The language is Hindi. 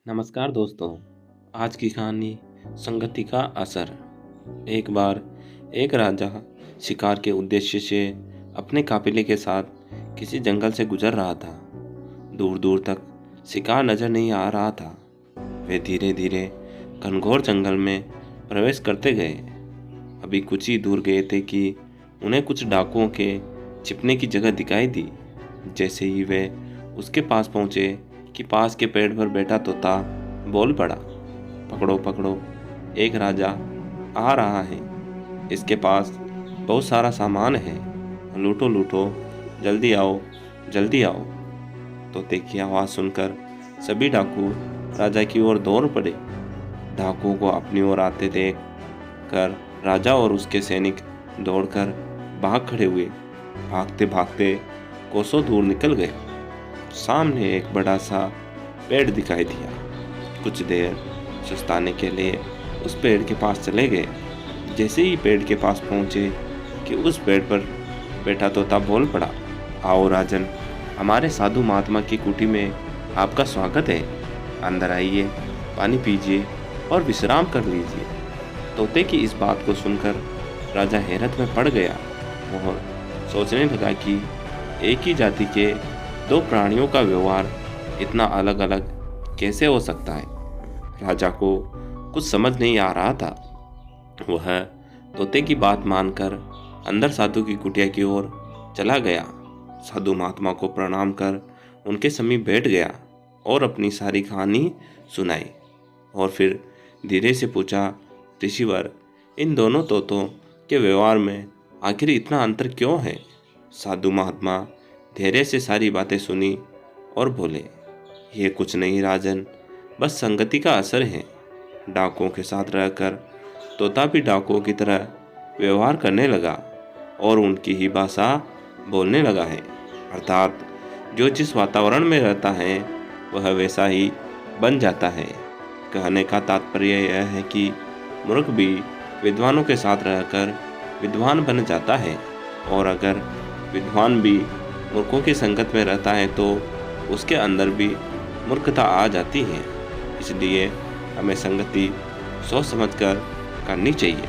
नमस्कार दोस्तों। आज की कहानी संगति का असर। एक बार एक राजा शिकार के उद्देश्य से अपने काफिले के साथ किसी जंगल से गुजर रहा था। दूर दूर तक शिकार नजर नहीं आ रहा था। वे धीरे धीरे घनघोर जंगल में प्रवेश करते गए। अभी कुछ ही दूर गए थे कि उन्हें कुछ डाकुओं के छिपने की जगह दिखाई दी। जैसे ही वे उसके पास पहुंचे कि पास के पेड़ पर बैठा तोता बोल पड़ा, पकड़ो पकड़ो, एक राजा आ रहा है। इसके पास बहुत सारा सामान है, लूटो लूटो, जल्दी आओ जल्दी आओ। तोते की आवाज़ सुनकर सभी डाकू राजा की ओर दौड़ पड़े। डाकुओं को अपनी ओर आते देख कर राजा और उसके सैनिक दौड़कर भाग खड़े हुए। भागते भागते कोसों दूर निकल गए। सामने एक बड़ा सा पेड़ दिखाई दिया। कुछ देर सुस्ताने के लिए उस पेड़ के पास चले गए। जैसे ही पेड़ के पास पहुंचे कि उस पेड़ पर बैठा तोता बोल पड़ा, आओ राजन, हमारे साधु महात्मा की कुटी में आपका स्वागत है। अंदर आइए, पानी पीजिए और विश्राम कर लीजिए। तोते की इस बात को सुनकर राजा हैरत में पड़ गया और सोचने लगा कि एक ही जाति के दो प्राणियों का व्यवहार इतना अलग अलग कैसे हो सकता है। राजा को कुछ समझ नहीं आ रहा था। वह तोते की बात मानकर अंदर साधु की कुटिया की ओर चला गया। साधु महात्मा को प्रणाम कर उनके समीप बैठ गया और अपनी सारी कहानी सुनाई। और फिर धीरे से पूछा, ऋषिवर, इन दोनों तोतों के व्यवहार में आखिर इतना अंतर क्यों है। साधु महात्मा धैर्य से सारी बातें सुनी और बोले, ये कुछ नहीं राजन, बस संगति का असर है। डाकुओं के साथ रहकर तोता भी डाकुओं की तरह व्यवहार करने लगा और उनकी ही भाषा बोलने लगा है। अर्थात जो जिस वातावरण में रहता है वह वैसा ही बन जाता है। कहने का तात्पर्य यह है कि मूर्ख भी विद्वानों के साथ रहकर विद्वान बन जाता है, और अगर विद्वान भी मूर्खों की संगत में रहता है तो उसके अंदर भी मूर्खता आ जाती है। इसलिए हमें संगति सोच समझकर करनी चाहिए।